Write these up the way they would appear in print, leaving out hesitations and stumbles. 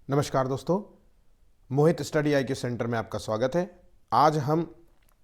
नमस्कार दोस्तों, मोहित study IQ centre में आपका स्वागत है। आज हम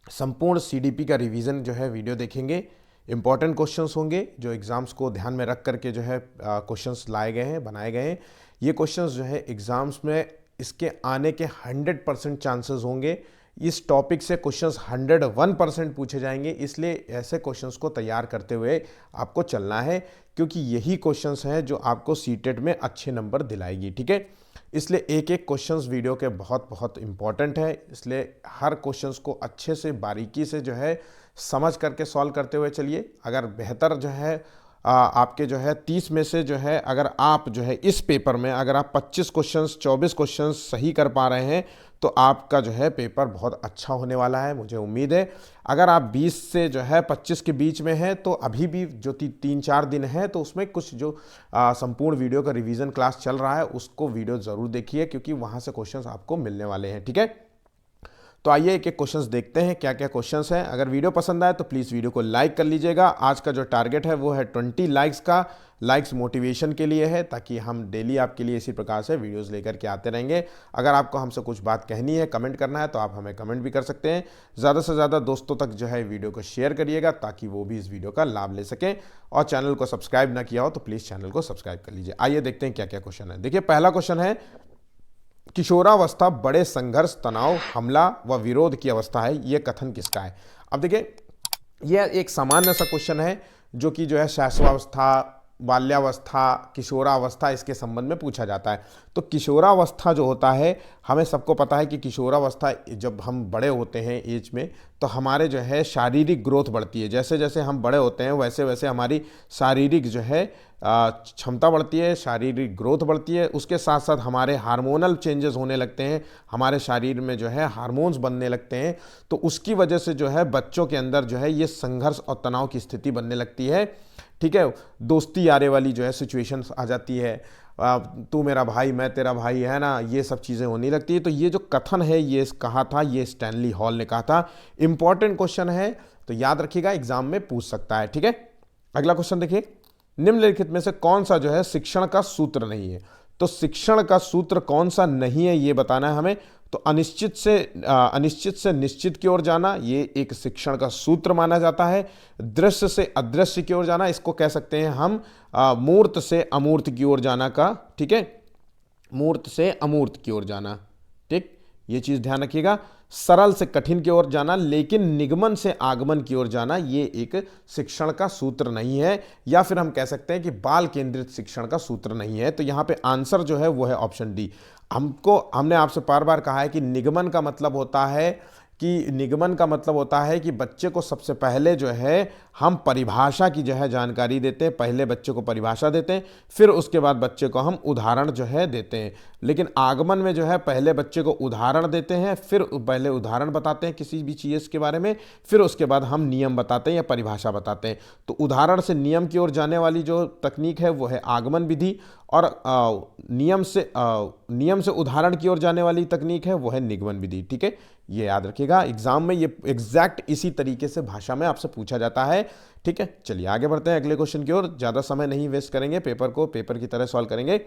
संपूर्ण CDP का रिवीजन जो है वीडियो देखेंगे। इम्पॉर्टेंट क्वेश्चंस होंगे जो एग्ज़ाम्स को ध्यान में रख करके जो है क्वेश्चंस लाए गए हैं, बनाए गए हैं। ये क्वेश्चंस जो है एग्ज़ाम्स में इसके आने के 100% चांसेस होंगे। इस टॉपिक से क्वेश्चंस 101% पूछे जाएंगे, इसलिए ऐसे क्वेश्चंस को तैयार करते हुए आपको चलना है, क्योंकि यही क्वेश्चंस हैं जो आपको सीटेट में अच्छे नंबर दिलाएगी। ठीक है, इसलिए एक एक क्वेश्चंस वीडियो के बहुत बहुत इंपॉर्टेंट है, इसलिए हर क्वेश्चंस को अच्छे से बारीकी से जो है समझ करके सॉल्व करते हुए चलिए। अगर बेहतर जो है आपके जो है 30 में से जो है अगर आप जो है इस पेपर में अगर आप 25 क्वेश्चंस 24 क्वेश्चंस सही कर पा रहे हैं तो आपका जो है पेपर बहुत अच्छा होने वाला है, मुझे उम्मीद है। अगर आप 20 से जो है 25 के बीच में है तो अभी भी जो 3-4 दिन है तो उसमें कुछ जो संपूर्ण वीडियो का रिवीजन क्लास चल रहा है उसको वीडियो ज़रूर देखिए, क्योंकि वहाँ से क्वेश्चंस आपको मिलने वाले हैं। ठीक है, तो आइए एक एक क्वेश्चंस देखते हैं क्या क्या क्वेश्चंस हैं। अगर वीडियो पसंद आए तो प्लीज़ वीडियो को लाइक कर लीजिएगा। आज का जो टारगेट है वो है 20 लाइक्स का। लाइक्स मोटिवेशन के लिए है, ताकि हम डेली आपके लिए इसी प्रकार से वीडियोस लेकर के आते रहेंगे। अगर आपको हमसे कुछ बात कहनी है, कमेंट करना है, तो आप हमें कमेंट भी कर सकते हैं। ज़्यादा से ज़्यादा दोस्तों तक जो है वीडियो को शेयर करिएगा, ताकि वो भी इस वीडियो का लाभ ले सकें। और चैनल को सब्सक्राइब ना किया हो तो प्लीज़ चैनल को सब्सक्राइब कर लीजिए। आइए देखते हैं क्या क्या क्वेश्चन है। देखिए, पहला क्वेश्चन है, किशोरावस्था बड़े संघर्ष, तनाव, हमला व विरोध की अवस्था है, यह कथन किसका है? अब देखिए, यह एक सामान्य सा क्वेश्चन है जो कि जो है शैशवावस्था, बाल्यावस्था, किशोरावस्था इसके संबंध में पूछा जाता है। तो किशोरावस्था जो होता है, हमें सबको पता है कि किशोरावस्था जब हम बड़े होते हैं एज में, तो हमारे जो है शारीरिक ग्रोथ बढ़ती है। जैसे जैसे हम बड़े होते हैं वैसे वैसे हमारी शारीरिक जो है क्षमता बढ़ती है, शारीरिक ग्रोथ बढ़ती है। उसके साथ साथ हमारे हार्मोनल चेंजेस होने लगते हैं, हमारे शरीर में जो है हार्मोन्स बनने लगते हैं। तो उसकी वजह से जो है बच्चों के अंदर जो है ये संघर्ष और तनाव की स्थिति बनने लगती है। ठीक है, दोस्ती यारे वाली जो है सिचुएशन आ जाती है, तू मेरा भाई मैं तेरा भाई, है ना, ये सब चीज़ें होने लगती है। तो ये जो कथन है ये कहा था, ये स्टैनली हॉल ने कहा था। इंपॉर्टेंट क्वेश्चन है, तो याद रखिएगा, एग्जाम में पूछ सकता है। ठीक है, अगला क्वेश्चन देखिए, निम्नलिखित में से कौन सा जो है शिक्षण का सूत्र नहीं है? तो शिक्षण का सूत्र कौन सा नहीं है ये बताना है हमें। तो अनिश्चित से निश्चित की ओर जाना, ये एक शिक्षण का सूत्र माना जाता है। दृश्य से अदृश्य की ओर जाना, इसको कह सकते हैं हम मूर्त से अमूर्त की ओर जाना का। ठीक है, मूर्त से अमूर्त की ओर जाना। ठीक, ये चीज ध्यान रखिएगा। सरल से कठिन की ओर जाना, लेकिन निगमन से आगमन की ओर जाना, ये एक शिक्षण का सूत्र नहीं है। या फिर हम कह सकते हैं कि बाल केंद्रित शिक्षण का सूत्र नहीं है। तो यहां पे आंसर जो है वो है ऑप्शन डी। हमने आपसे बार बार कहा है कि निगमन का मतलब होता है कि बच्चे को सबसे पहले जो है हम परिभाषा की जो है जानकारी देते हैं। पहले बच्चे को परिभाषा देते हैं, फिर उसके बाद बच्चे को हम उदाहरण जो है देते हैं। लेकिन आगमन में जो है पहले बच्चे को उदाहरण देते हैं, फिर पहले उदाहरण बताते हैं किसी भी चीज़ के बारे में, फिर उसके बाद हम नियम बताते हैं या परिभाषा बताते हैं। तो उदाहरण से नियम की ओर जाने वाली जो तकनीक है वो है आगमन विधि, और नियम से उदाहरण की ओर जाने वाली तकनीक है वो है निगमन विधि। ठीक है, ये याद रखिएगा, एग्जाम में ये एग्जैक्ट इसी तरीके से भाषा में आपसे पूछा जाता है। ठीक है, चलिए आगे बढ़ते हैं अगले क्वेश्चन की ओर। ज़्यादा समय नहीं वेस्ट करेंगे, पेपर की तरह सॉल्व करेंगे।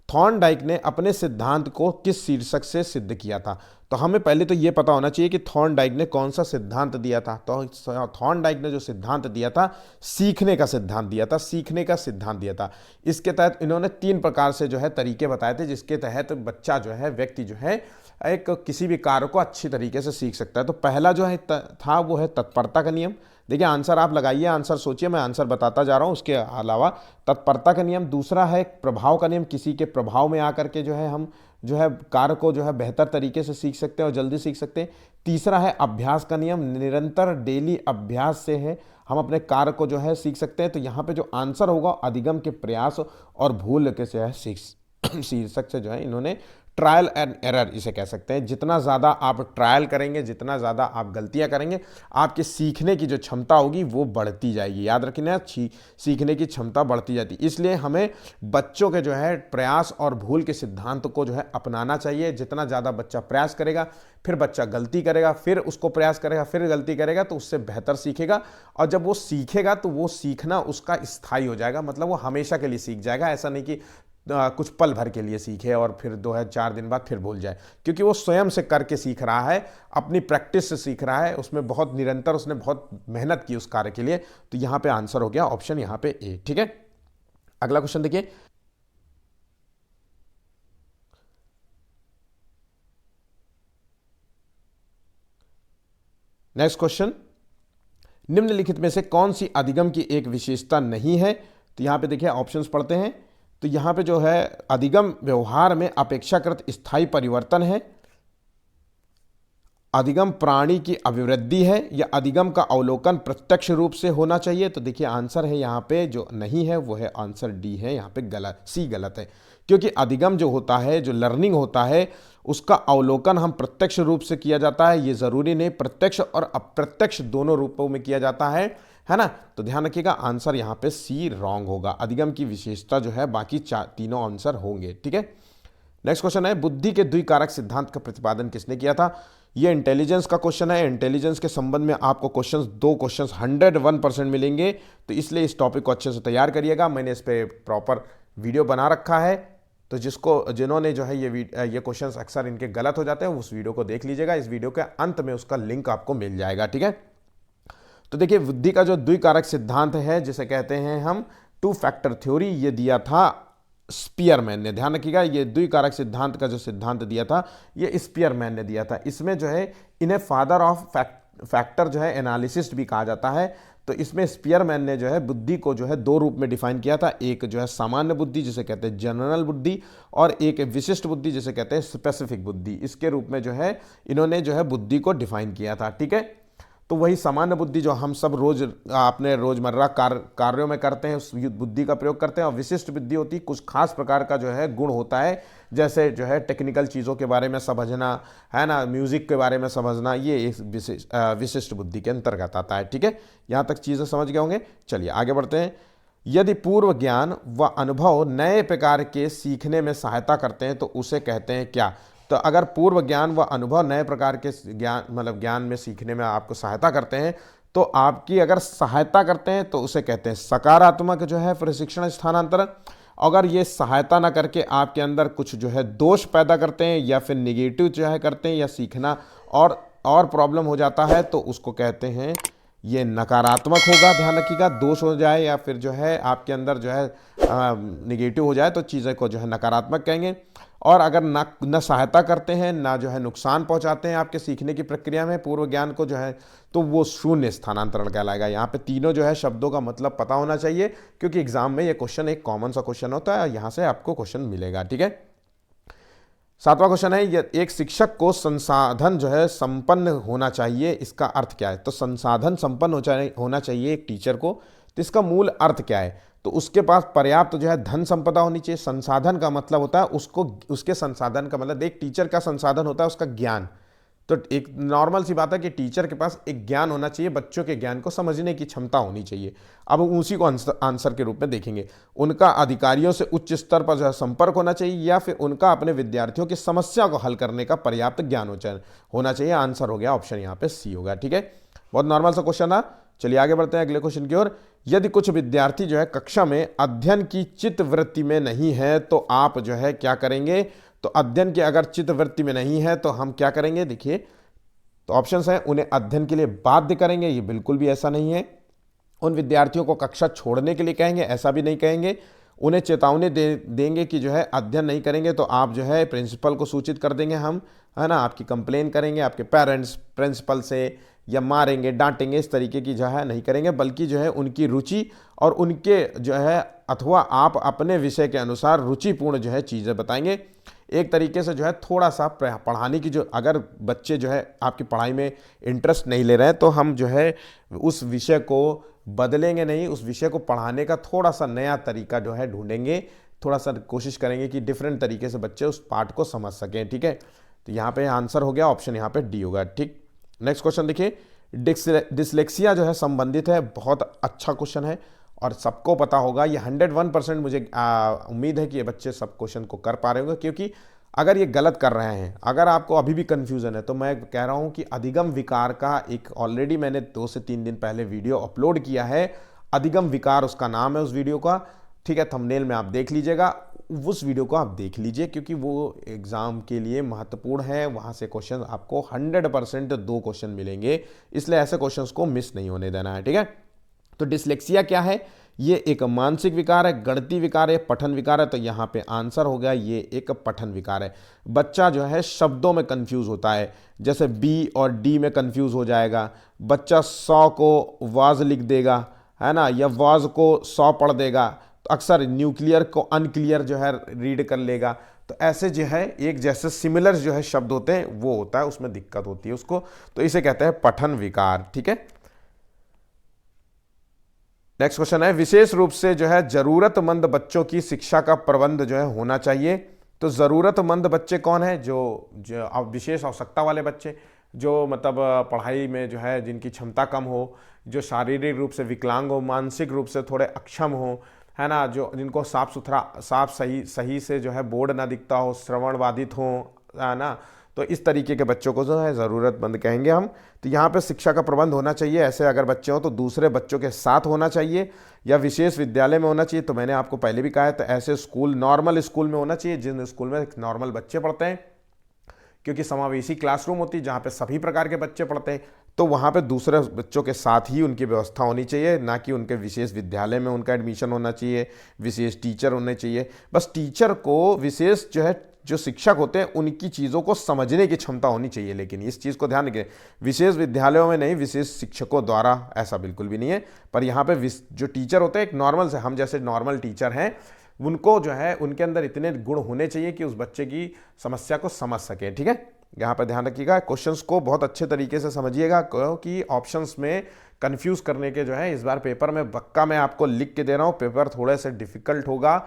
थॉर्नडाइक ने अपने सिद्धांत को किस शीर्षक से सिद्ध किया था? तो हमें पहले तो ये पता होना चाहिए कि थॉर्नडाइक ने कौन सा सिद्धांत दिया था। तो थॉर्नडाइक ने जो सिद्धांत दिया था, सीखने का सिद्धांत दिया था। इसके तहत इन्होंने 3 प्रकार से जो है तरीके बताए थे, जिसके तहत बच्चा जो है, व्यक्ति जो है, एक किसी भी कार्य को अच्छी तरीके से सीख सकता है। तो पहला जो है था वो है तत्परता का नियम। देखिए, आंसर आप लगाइए, आंसर सोचिए, मैं आंसर बताता जा रहा हूँ। उसके अलावा तत्परता का नियम, दूसरा है प्रभाव का नियम, किसी के प्रभाव में आकर के जो है हम जो है कार्य को जो है बेहतर तरीके से सीख सकते हैं और जल्दी सीख सकते हैं। तीसरा है अभ्यास का नियम, निरंतर डेली अभ्यास से है हम अपने कार्य को जो है सीख सकते हैं। तो यहाँ पे जो आंसर होगा, अधिगम के प्रयास और भूल के जो है शीर्षक से जो है इन्होंने ट्रायल एंड एरर इसे कह सकते हैं। जितना ज़्यादा आप ट्रायल करेंगे, जितना ज़्यादा आप गलतियां करेंगे, आपके सीखने की जो क्षमता होगी वो बढ़ती जाएगी। याद रखना, सीखने की क्षमता बढ़ती जाती है। इसलिए हमें बच्चों के जो है प्रयास और भूल के सिद्धांत को जो है अपनाना चाहिए। जितना ज़्यादा बच्चा प्रयास करेगा, फिर बच्चा गलती करेगा, फिर उसको प्रयास करेगा, फिर गलती करेगा, तो उससे बेहतर सीखेगा। और जब वो सीखेगा तो वो सीखना उसका स्थायी हो जाएगा, मतलब वो हमेशा के लिए सीख जाएगा। ऐसा नहीं कि कुछ पल भर के लिए सीखे और फिर 2-4 दिन बाद फिर भूल जाए, क्योंकि वो स्वयं से करके सीख रहा है, अपनी प्रैक्टिस से सीख रहा है, उसमें बहुत निरंतर उसने बहुत मेहनत की उस कार्य के लिए। तो यहां पे आंसर हो गया ऑप्शन यहां पे ए। ठीक है, अगला क्वेश्चन देखिए। नेक्स्ट क्वेश्चन, निम्नलिखित में से कौन सी अधिगम की एक विशेषता नहीं है? तो यहां पे देखिए ऑप्शंस पढ़ते हैं। तो यहां पे जो है अधिगम व्यवहार में अपेक्षाकृत स्थायी परिवर्तन है, अधिगम प्राणी की अभिवृद्धि है, या अधिगम का अवलोकन प्रत्यक्ष रूप से होना चाहिए। तो देखिए आंसर है यहाँ पे जो नहीं है वो है आंसर डी है, यहाँ पे गलत, सी गलत है। क्योंकि अधिगम जो होता है, जो लर्निंग होता है, उसका अवलोकन हम प्रत्यक्ष रूप से किया जाता है, ये जरूरी नहीं, प्रत्यक्ष और अप्रत्यक्ष दोनों रूपों में किया जाता है ना। तो ध्यान रखिएगा आंसर यहाँ पे सी रॉन्ग होगा। अधिगम की विशेषता जो है बाकी तीनों आंसर होंगे। ठीक है, नेक्स्ट क्वेश्चन है, बुद्धि के द्विकारक सिद्धांत का प्रतिपादन किसने किया था? ये इंटेलिजेंस का क्वेश्चन है। इंटेलिजेंस के संबंध में आपको दो क्वेश्चंस 101% मिलेंगे, तो इसलिए इस टॉपिक को अच्छे से तैयार करिएगा। मैंने इस पे प्रॉपर वीडियो बना रखा है, तो जिन्होंने जो है ये क्वेश्चंस अक्सर इनके गलत हो जाते हैं, उस वीडियो को देख लीजिएगा। इस वीडियो के अंत में उसका लिंक आपको मिल जाएगा। ठीक है, तो देखिए बुद्धि का जो द्विकारक सिद्धांत है, जिसे कहते हैं हम 2 फैक्टर थ्योरी, ये दिया था स्पीयरमैन ने। ध्यान रखिएगा, ये द्विकारक सिद्धांत का जो सिद्धांत दिया था ये स्पीयरमैन ने दिया था। इसमें जो है इन्हें फादर ऑफ फैक्टर जो है एनालिसिस भी कहा जाता है। तो इसमें स्पीयरमैन ने जो है बुद्धि को जो है 2 रूप में डिफाइन किया था, एक जो है सामान्य बुद्धि जिसे कहते हैं जनरल बुद्धि, और एक विशिष्ट बुद्धि जिसे कहते हैं स्पेसिफिक बुद्धि। इसके रूप में जो है इन्होंने जो है बुद्धि को डिफाइन किया था। ठीक है, तो वही सामान्य बुद्धि जो हम सब रोज अपने रोजमर्रा कार्यों में करते हैं, उस बुद्धि का प्रयोग करते हैं। और विशिष्ट बुद्धि होती है, कुछ खास प्रकार का जो है गुण होता है, जैसे जो है टेक्निकल चीज़ों के बारे में समझना, है ना, म्यूजिक के बारे में समझना, ये एक विशिष्ट बुद्धि के अंतर्गत आता है। ठीक है, यहाँ तक चीज़ें समझ गए होंगे। चलिए आगे बढ़ते हैं। यदि पूर्व ज्ञान व अनुभव नए प्रकार के सीखने में सहायता करते हैं तो उसे कहते हैं क्या? तो अगर पूर्व ज्ञान व अनुभव नए प्रकार के ज्ञान में सीखने में आपको सहायता करते हैं, तो आपकी अगर सहायता करते हैं तो उसे कहते हैं सकारात्मक जो है प्रशिक्षण स्थानांतरण। अगर ये सहायता ना करके आपके अंदर कुछ जो है दोष पैदा करते हैं या फिर निगेटिव जो है करते हैं, या सीखना और प्रॉब्लम हो जाता है, तो उसको कहते हैं ये नकारात्मक होगा। ध्यान रखिएगा, दोष हो जाए या फिर जो है आपके अंदर जो है निगेटिव हो जाए तो चीज़ें को जो है नकारात्मक कहेंगे। और अगर ना सहायता करते हैं, ना जो है नुकसान पहुंचाते हैं आपके सीखने की प्रक्रिया में पूर्व ज्ञान को जो है, तो वो शून्य स्थानांतरण कहलाएगा। यहाँ पे तीनों जो है शब्दों का मतलब पता होना चाहिए, क्योंकि एग्जाम में ये क्वेश्चन एक कॉमन सा क्वेश्चन होता है, यहाँ से आपको क्वेश्चन मिलेगा। ठीक है, 7वां क्वेश्चन है, एक शिक्षक को संसाधन जो है संपन्न होना चाहिए, इसका अर्थ क्या है? तो संसाधन संपन्न होना चाहिए एक टीचर को, तो इसका मूल अर्थ क्या है? तो उसके पास पर्याप्त जो है धन संपदा होनी चाहिए। संसाधन का मतलब होता है उसके संसाधन का मतलब, एक टीचर का संसाधन होता है उसका ज्ञान। तो एक नॉर्मल सी बात है कि टीचर के पास एक ज्ञान होना चाहिए, बच्चों के ज्ञान को समझने की क्षमता होनी चाहिए। अब उसी को आंसर के रूप में देखेंगे। उनका अधिकारियों से उच्च स्तर पर जो है संपर्क होना चाहिए, या फिर उनका अपने विद्यार्थियों की समस्या को हल करने का पर्याप्त ज्ञान होना चाहिए। आंसर हो गया ऑप्शन यहाँ पे सी होगा। ठीक है, बहुत नॉर्मल सा क्वेश्चन था। चलिए आगे बढ़ते हैं अगले क्वेश्चन की ओर। यदि कुछ विद्यार्थी जो है कक्षा में अध्ययन की चित्त वृत्ति में नहीं है, तो आप जो है क्या करेंगे? तो अध्ययन की अगर चित्त वृत्ति में नहीं है तो हम क्या करेंगे? देखिए, तो ऑप्शंस हैं, उन्हें अध्ययन के लिए बाध्य करेंगे, ये बिल्कुल भी ऐसा नहीं है। उन विद्यार्थियों को कक्षा छोड़ने के लिए कहेंगे, ऐसा भी नहीं कहेंगे। उन्हें चेतावनी देंगे कि जो है अध्ययन नहीं करेंगे तो आप जो है प्रिंसिपल को सूचित कर देंगे हम, है ना, आपकी कंप्लेन करेंगे आपके पेरेंट्स प्रिंसिपल से, या मारेंगे डांटेंगे, इस तरीके की जो है नहीं करेंगे। बल्कि जो है उनकी रुचि और उनके जो है, अथवा आप अपने विषय के अनुसार रुचिपूर्ण जो है चीज़ें बताएंगे। एक तरीके से जो है थोड़ा सा पढ़ाने की जो, अगर बच्चे जो है आपकी पढ़ाई में इंटरेस्ट नहीं ले रहे हैं, तो हम जो है उस विषय को बदलेंगे नहीं, उस विषय को पढ़ाने का थोड़ा सा नया तरीका जो है ढूंढेंगे, थोड़ा सा कोशिश करेंगे कि डिफरेंट तरीके से बच्चे उस पाठ को समझ सकें। ठीक है, तो यहाँ पे आंसर हो गया ऑप्शन यहाँ पे डी होगा। ठीक, नेक्स्ट क्वेश्चन देखिए। डिसलेक्सिया जो है संबंधित है, बहुत अच्छा क्वेश्चन है और सबको पता होगा। ये 101% मुझे उम्मीद है कि ये बच्चे सब क्वेश्चन को कर पा रहे होंगे, क्योंकि अगर ये गलत कर रहे हैं, अगर आपको अभी भी कन्फ्यूजन है, तो मैं कह रहा हूँ कि अधिगम विकार का एक ऑलरेडी मैंने 2 से 3 दिन पहले वीडियो अपलोड किया है। अधिगम विकार उसका नाम है उस वीडियो का। ठीक है, थंबनेल में आप देख लीजिएगा। उस वीडियो को आप देख लीजिए, क्योंकि वो एग्ज़ाम के लिए महत्वपूर्ण है। वहाँ से क्वेश्चन आपको 100% 2 क्वेश्चन मिलेंगे, इसलिए ऐसे क्वेश्चंस को मिस नहीं होने देना है, ठीक है। तो डिसलेक्सिया क्या है? ये एक मानसिक विकार है, गणितीय विकार है, पठन विकार है। तो यहाँ पे आंसर हो गया ये एक पठन विकार है। बच्चा जो है शब्दों में कंफ्यूज होता है, जैसे बी और डी में कंफ्यूज हो जाएगा। बच्चा 100 को वाज लिख देगा, है ना, या वाज को 100 पढ़ देगा। तो अक्सर न्यूक्लियर को अनक्लियर जो है रीड कर लेगा। तो ऐसे जो है एक जैसे सिमिलर जो है शब्द होते हैं वो होता है, उसमें दिक्कत होती है उसको, तो इसे कहते हैं पठन विकार, ठीक है। नेक्स्ट क्वेश्चन है, विशेष रूप से जो है जरूरतमंद बच्चों की शिक्षा का प्रबंध जो है होना चाहिए। तो जरूरतमंद बच्चे कौन है? जो विशेष आवश्यकता वाले बच्चे, जो मतलब पढ़ाई में जो है जिनकी क्षमता कम हो, जो शारीरिक रूप से विकलांग हो, मानसिक रूप से थोड़े अक्षम हो, है ना, जो जिनको साफ सही से जो है बोर्ड ना दिखता हो, श्रवण बाधित हो, है ना, तो इस तरीके के बच्चों को जो है ज़रूरतमंद कहेंगे हम। तो यहाँ पे शिक्षा का प्रबंध होना चाहिए। ऐसे अगर बच्चे हो तो दूसरे बच्चों के साथ होना चाहिए या विशेष विद्यालय में होना चाहिए। तो मैंने आपको पहले भी कहा है, तो ऐसे स्कूल नॉर्मल स्कूल में होना चाहिए, जिन स्कूल में नॉर्मल बच्चे पढ़ते हैं, क्योंकि समावेशी क्लासरूम होती है जहाँ पे सभी प्रकार के बच्चे पढ़ते हैं। तो वहाँ पे दूसरे बच्चों के साथ ही उनकी व्यवस्था होनी चाहिए, ना कि उनके विशेष विद्यालय में उनका एडमिशन होना चाहिए, विशेष टीचर होने चाहिए। बस टीचर को विशेष जो है जो शिक्षक होते हैं उनकी चीज़ों को समझने की क्षमता होनी चाहिए, लेकिन इस चीज़ को ध्यान रखें, विशेष विद्यालयों में नहीं, विशेष शिक्षकों द्वारा ऐसा बिल्कुल भी नहीं है। पर यहाँ पे जो टीचर होते हैं एक नॉर्मल से, हम जैसे नॉर्मल टीचर हैं, उनको जो है उनके अंदर इतने गुण होने चाहिए कि उस बच्चे की समस्या को समझ सकें, ठीक है। यहाँ पर ध्यान रखिएगा, क्वेश्चंस को बहुत अच्छे तरीके से समझिएगा, क्योंकि ऑप्शंस में कंफ्यूज करने के जो है इस बार पेपर में पक्का मैं आपको लिख के दे रहा हूँ, पेपर थोड़े से डिफिकल्ट होगा।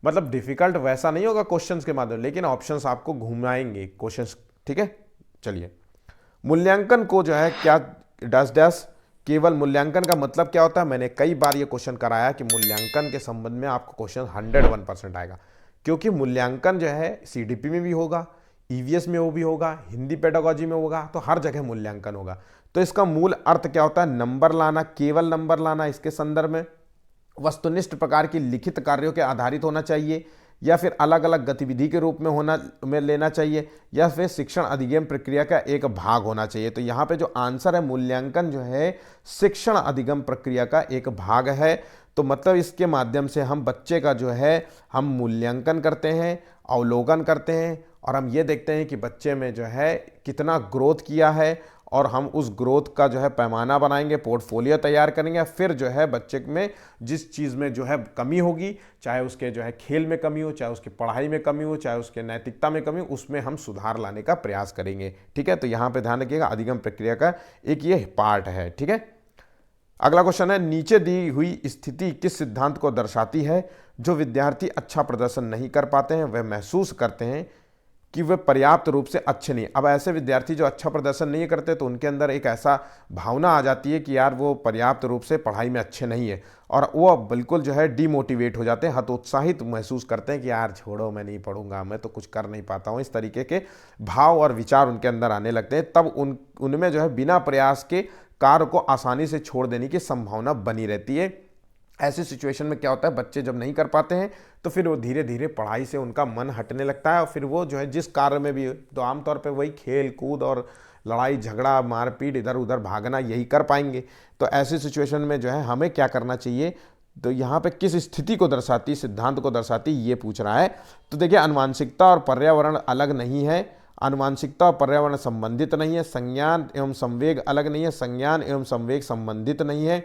मतलब डिफिकल्ट वैसा नहीं होगा क्वेश्चंस के माध्यम, लेकिन ऑप्शंस आपको घुमाएंगे क्वेश्चंस, ठीक है। चलिए, मूल्यांकन को जो है क्या डैश डैश, केवल मूल्यांकन का मतलब क्या होता है? मैंने कई बार ये क्वेश्चन कराया कि मूल्यांकन के संबंध में आपको क्वेश्चन 101% आएगा, क्योंकि मूल्यांकन जो है सीडीपी में भी होगा, ईवीएस में वो भी होगा, हिंदी पेडागोजी में होगा, तो हर जगह मूल्यांकन होगा। तो इसका मूल अर्थ क्या होता है? नंबर लाना, केवल नंबर लाना। इसके संदर्भ में वस्तुनिष्ठ प्रकार की लिखित कार्यों के आधारित होना चाहिए, या फिर अलग अलग गतिविधि के रूप में लेना चाहिए, या फिर शिक्षण अधिगम प्रक्रिया का एक भाग होना चाहिए। तो यहाँ पे जो आंसर है, मूल्यांकन जो है शिक्षण अधिगम प्रक्रिया का एक भाग है। तो मतलब इसके माध्यम से हम बच्चे का जो है हम मूल्यांकन करते हैं, अवलोकन करते हैं, और हम ये देखते हैं कि बच्चे में जो है कितना ग्रोथ किया है, और हम उस ग्रोथ का जो है पैमाना बनाएंगे, पोर्टफोलियो तैयार करेंगे। फिर जो है बच्चे में जिस चीज़ में जो है कमी होगी, चाहे उसके जो है खेल में कमी हो, चाहे उसकी पढ़ाई में कमी हो, चाहे उसके नैतिकता में कमी हो, उसमें हम सुधार लाने का प्रयास करेंगे, ठीक है। तो यहाँ पे ध्यान रखिएगा, अधिगम प्रक्रिया का एक ये पार्ट है, ठीक है। अगला क्वेश्चन है, नीचे दी हुई स्थिति किस सिद्धांत को दर्शाती है? जो विद्यार्थी अच्छा प्रदर्शन नहीं कर पाते हैं वह महसूस करते हैं कि वे पर्याप्त रूप से अच्छे नहीं। अब ऐसे विद्यार्थी जो अच्छा प्रदर्शन नहीं करते, तो उनके अंदर एक ऐसा भावना आ जाती है कि यार वो पर्याप्त रूप से पढ़ाई में अच्छे नहीं है, और वो बिल्कुल जो है डीमोटिवेट हो जाते हैं, हतोत्साहित महसूस करते हैं कि यार छोड़ो, मैं नहीं पढ़ूंगा, मैं तो कुछ कर नहीं पाता हूँ। इस तरीके के भाव और विचार उनके अंदर आने लगते हैं। तब उनमें जो है बिना प्रयास के कार्य को आसानी से छोड़ देने की संभावना बनी रहती है। ऐसी सिचुएशन में क्या होता है, बच्चे जब नहीं कर पाते हैं तो फिर वो धीरे धीरे पढ़ाई से उनका मन हटने लगता है, और फिर वो जो है जिस कार्य में भी, तो आमतौर पे वही खेल कूद और लड़ाई झगड़ा मारपीट इधर उधर भागना यही कर पाएंगे। तो ऐसी सिचुएशन में जो है हमें क्या करना चाहिए? तो यहाँ पे किस स्थिति को दर्शाती, सिद्धांत को दर्शाती, ये पूछ रहा है। तो देखिए, अनुवांशिकता और पर्यावरण अलग नहीं है, अनुवांशिकता और पर्यावरण संबंधित नहीं है, संज्ञान एवं संवेग अलग नहीं है, संज्ञान एवं संवेग संबंधित नहीं है।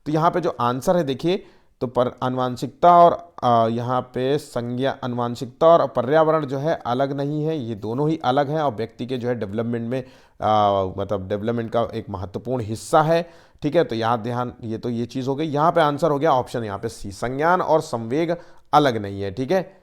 तो यहाँ पे जो आंसर है देखिए, तो पर अनुवांशिकता और यहाँ पे संज्ञा, अनुवांशिकता और पर्यावरण जो है अलग नहीं है, ये दोनों ही अलग हैं, और व्यक्ति के जो है डेवलपमेंट में मतलब डेवलपमेंट का एक महत्वपूर्ण हिस्सा है, ठीक है। तो यहाँ ध्यान, ये तो ये चीज़ हो गई। यहाँ पे आंसर हो गया ऑप्शन यहाँ पे सी, संज्ञान और संवेग अलग नहीं है, ठीक है।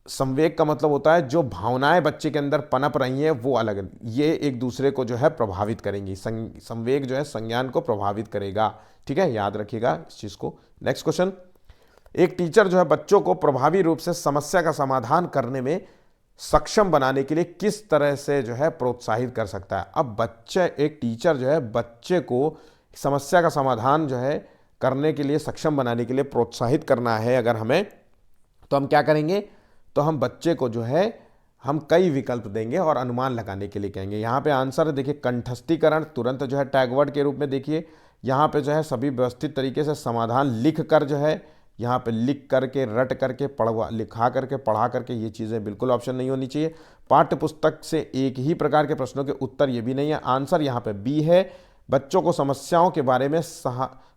संवेग का मतलब होता है जो भावनाएं बच्चे के अंदर पनप रही हैं वो अलग, ये एक दूसरे को जो है प्रभावित करेंगी। संवेग जो है संज्ञान को प्रभावित करेगा, ठीक है, याद रखिएगा इस चीज को। नेक्स्ट क्वेश्चन, एक टीचर जो है बच्चों को प्रभावी रूप से समस्या का समाधान करने में सक्षम बनाने के लिए किस तरह से जो है प्रोत्साहित कर सकता है? अब एक टीचर जो है बच्चे को समस्या का समाधान जो है करने के लिए, सक्षम बनाने के लिए प्रोत्साहित करना है अगर हमें, तो हम क्या करेंगे, तो हम बच्चे को जो है हम कई विकल्प देंगे और अनुमान लगाने के लिए कहेंगे। यहाँ पे आंसर देखिए कंठस्थीकरण, तुरंत जो है टैग वर्ड के रूप में देखिए यहाँ पे जो है सभी व्यवस्थित तरीके से समाधान लिख कर जो है यहाँ पे लिख करके रट करके पढ़वा लिखा करके पढ़ा करके, ये चीज़ें बिल्कुल ऑप्शन नहीं होनी चाहिए। पाठ्य पुस्तक से एक ही प्रकार के प्रश्नों के उत्तर, ये भी नहीं है। आंसर यहाँ पे बी है, बच्चों को समस्याओं के बारे में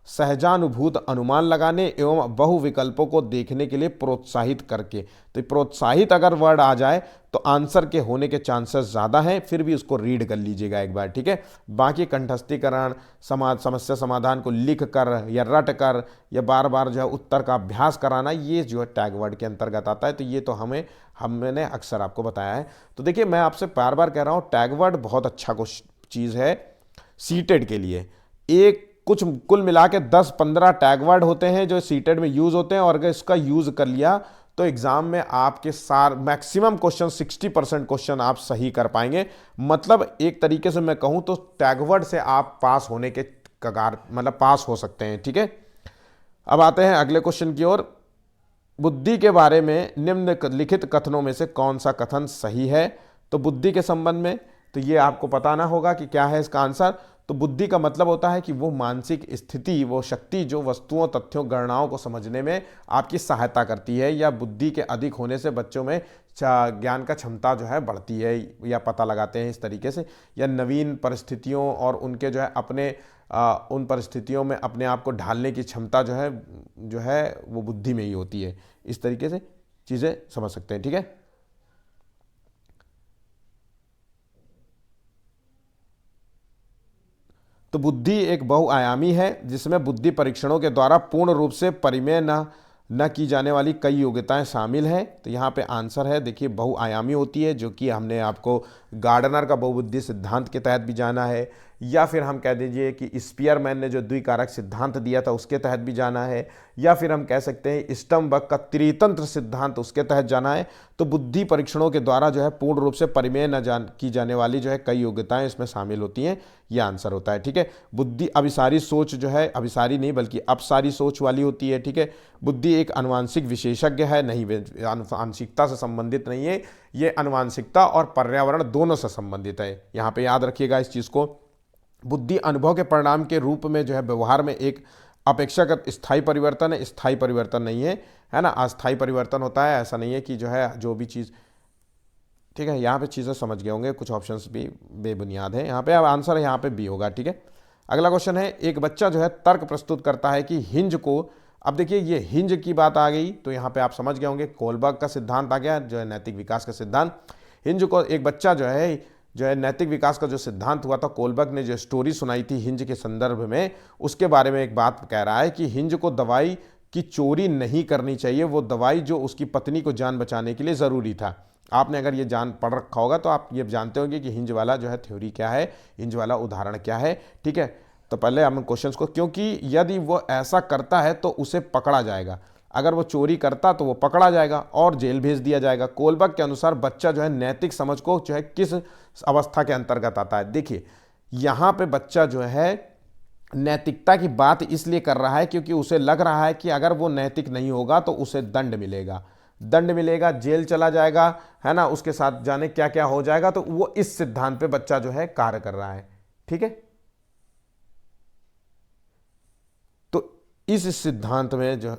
सहजानुभूत अनुमान लगाने एवं बहु विकल्पों को देखने के लिए प्रोत्साहित करके। तो प्रोत्साहित अगर वर्ड आ जाए तो आंसर के होने के चांसेस ज़्यादा हैं, फिर भी उसको रीड कर लीजिएगा एक बार, ठीक है। बाकी कंठस्थीकरण, समस्या समाधान को लिख कर या रट कर या बार बार जो है उत्तर का अभ्यास कराना, ये जो है टैग वर्ड के अंतर्गत आता है। तो ये तो हमने अक्सर आपको बताया है। तो देखिए मैं आपसे बार बार कह रहा हूँ, टैग वर्ड बहुत अच्छा चीज़ है सीटेड के लिए। एक कुछ कुल मिला के 10-15 टैग वर्ड होते हैं जो सीटेड में यूज होते हैं, और अगर इसका यूज कर लिया तो एग्जाम में आपके मैक्सिमम क्वेश्चन 60% क्वेश्चन आप सही कर पाएंगे। मतलब एक तरीके से मैं कहूं तो टैग वर्ड से आप पास होने के कगार, मतलब पास हो सकते हैं, ठीक है। अब आते हैं अगले क्वेश्चन की ओर। बुद्धि के बारे में निम्नलिखित कथनों में से कौन सा कथन सही है? तो बुद्धि के संबंध में तो ये आपको पता ना होगा कि क्या है इसका आंसर। तो बुद्धि का मतलब होता है कि वो मानसिक स्थिति, वो शक्ति जो वस्तुओं, तथ्यों, गणनाओं को समझने में आपकी सहायता करती है, या बुद्धि के अधिक होने से बच्चों में ज्ञान का क्षमता जो है बढ़ती है, या पता लगाते हैं इस तरीके से, या नवीन परिस्थितियों और उनके जो है अपने उन परिस्थितियों में अपने आप को ढालने की क्षमता जो है वो बुद्धि में ही होती है। इस तरीके से चीज़ें समझ सकते हैं, ठीक है। तो बुद्धि एक बहुआयामी है जिसमें बुद्धि परीक्षणों के द्वारा पूर्ण रूप से परिमेय न की जाने वाली कई योग्यताएं शामिल हैं। तो यहाँ पे आंसर है देखिए बहुआयामी होती है, जो कि हमने आपको गार्डनर का बहुबुद्धि सिद्धांत के तहत भी जाना है, या फिर हम कह दीजिए कि स्पीयरमैन ने जो द्विकारक सिद्धांत दिया था उसके तहत भी जाना है, या फिर हम कह सकते हैं स्टर्नबर्ग का त्रितंत्र सिद्धांत, उसके तहत जाना है। तो बुद्धि परीक्षणों के द्वारा जो है पूर्ण रूप से परिमेय की जाने वाली जो है कई योग्यताएं इसमें शामिल होती हैं, यह आंसर होता है, ठीक है। बुद्धि अभिसारी सोच जो है, अभिसारी नहीं बल्कि अपसारी सोच वाली होती है, ठीक है। बुद्धि एक अनुवांशिक विशेषज्ञ है, नहीं आनुवांशिकता से संबंधित नहीं है, ये अनुवांशिकता और पर्यावरण दोनों से संबंधित है। यहाँ पे याद रखिएगा इस चीज़ को। बुद्धि अनुभव के परिणाम के रूप में जो है व्यवहार में एक अपेक्षाकृत स्थायी परिवर्तन है, स्थायी परिवर्तन नहीं है ना, अस्थायी परिवर्तन होता है। ऐसा नहीं है कि जो है जो भी चीज़, ठीक है। यहाँ पे चीज़ें समझ गए होंगे, कुछ ऑप्शंस भी बेबुनियाद है यहाँ पे। अब आंसर यहाँ पे बी होगा, ठीक है। अगला क्वेश्चन है, एक बच्चा जो है तर्क प्रस्तुत करता है कि हिंज को, अब देखिए ये हिंज की बात आ गई तो यहाँ पे आप समझ गए होंगे कोलबर्ग का सिद्धांत आ गया, जो है नैतिक विकास का सिद्धांत। हिंज को एक बच्चा जो है नैतिक विकास का जो सिद्धांत हुआ था, कोलबर्ग ने जो स्टोरी सुनाई थी हिंज के संदर्भ में, उसके बारे में एक बात कह रहा है कि हिंज को दवाई की चोरी नहीं करनी चाहिए, वो दवाई जो उसकी पत्नी को जान बचाने के लिए ज़रूरी था। आपने अगर ये जान पढ़ रखा होगा तो आप ये जानते होंगे कि हिंज वाला जो है थ्योरी क्या है, हिंज वाला उदाहरण क्या है, ठीक है। तो पहले हम क्वेश्चंस को, क्योंकि यदि वो ऐसा करता है तो उसे पकड़ा जाएगा, अगर वो चोरी करता तो वो पकड़ा जाएगा और जेल भेज दिया जाएगा। कोलबर्ग के अनुसार बच्चा जो है नैतिक समझ को जो है किस अवस्था के अंतर्गत आता है। देखिए यहाँ पे बच्चा जो है नैतिकता की बात इसलिए कर रहा है क्योंकि उसे लग रहा है कि अगर वो नैतिक नहीं होगा तो उसे दंड मिलेगा, जेल चला जाएगा, है ना, उसके साथ जाने क्या क्या हो जाएगा। तो वो इस सिद्धांत पे बच्चा जो है कार्य कर रहा है, ठीक है। तो इस सिद्धांत में जो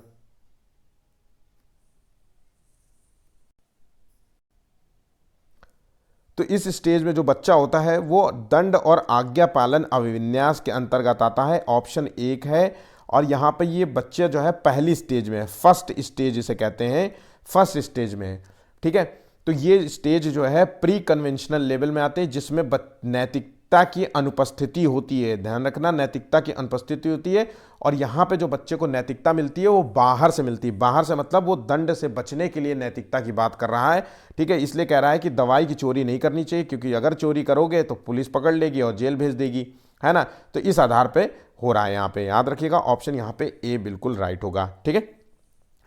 तो इस स्टेज में जो बच्चा होता है वो दंड और आज्ञा पालन अभिविन्यास के अंतर्गत आता है, ऑप्शन 1 है। और यहाँ पे ये बच्चे जो है पहली स्टेज में है, फर्स्ट स्टेज इसे कहते हैं, फर्स्ट स्टेज में है, ठीक है। तो ये स्टेज जो है प्री कन्वेंशनल लेवल में आते हैं, जिसमें नैतिकता की अनुपस्थिति होती है। ध्यान रखना, नैतिकता की अनुपस्थिति होती है। और यहाँ पे जो बच्चे को नैतिकता मिलती है वो बाहर से मिलती है, बाहर से मतलब वो दंड से बचने के लिए नैतिकता की बात कर रहा है, ठीक है। इसलिए कह रहा है कि दवाई की चोरी नहीं करनी चाहिए, क्योंकि अगर चोरी करोगे तो पुलिस पकड़ लेगी और जेल भेज देगी, है ना। तो इस आधार पे हो रहा है यहाँ पे, याद रखिएगा ऑप्शन यहाँ पे ए बिल्कुल राइट होगा, ठीक है।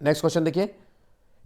नेक्स्ट क्वेश्चन देखिए,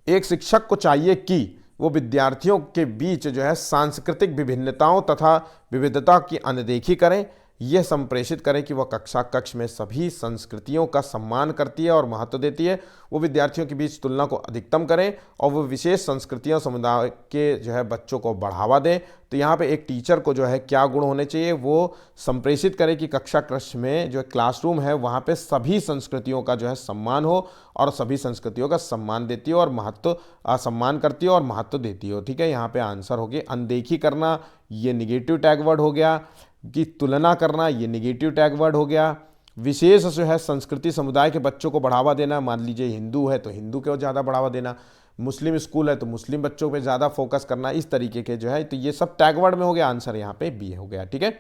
एक शिक्षक को चाहिए कि वो विद्यार्थियों के बीच जो है सांस्कृतिक विभिन्नताओं तथा विविधता की अनदेखी करें यह संप्रेषित करें कि वह कक्षा कक्ष में सभी संस्कृतियों का सम्मान करती है और महत्व देती है। वो विद्यार्थियों के बीच तुलना को अधिकतम करें और वो विशेष संस्कृतियों समुदाय के जो है बच्चों को बढ़ावा दें। तो यहाँ पे एक टीचर को जो है क्या गुण होने चाहिए, वो संप्रेषित करे कि कक्षा कक्ष में जो क्लासरूम है वहाँ पे सभी संस्कृतियों का जो है सम्मान हो और सभी संस्कृतियों का सम्मान देती हो और महत्व सम्मान करती हो और महत्व देती हो। ठीक है, यहाँ पे आंसर हो गया अनदेखी करना, ये निगेटिव टैग वर्ड हो गया। कि तुलना करना, ये निगेटिव टैग वर्ड हो गया। विशेष जो है संस्कृति समुदाय के बच्चों को बढ़ावा देना, मान लीजिए हिंदू है तो हिंदू को ज़्यादा बढ़ावा देना, मुस्लिम स्कूल है तो मुस्लिम बच्चों पे ज़्यादा फोकस करना, इस तरीके के जो है, तो ये सब टैग वर्ड में हो गया। आंसर यहाँ पे बी हो गया। ठीक है,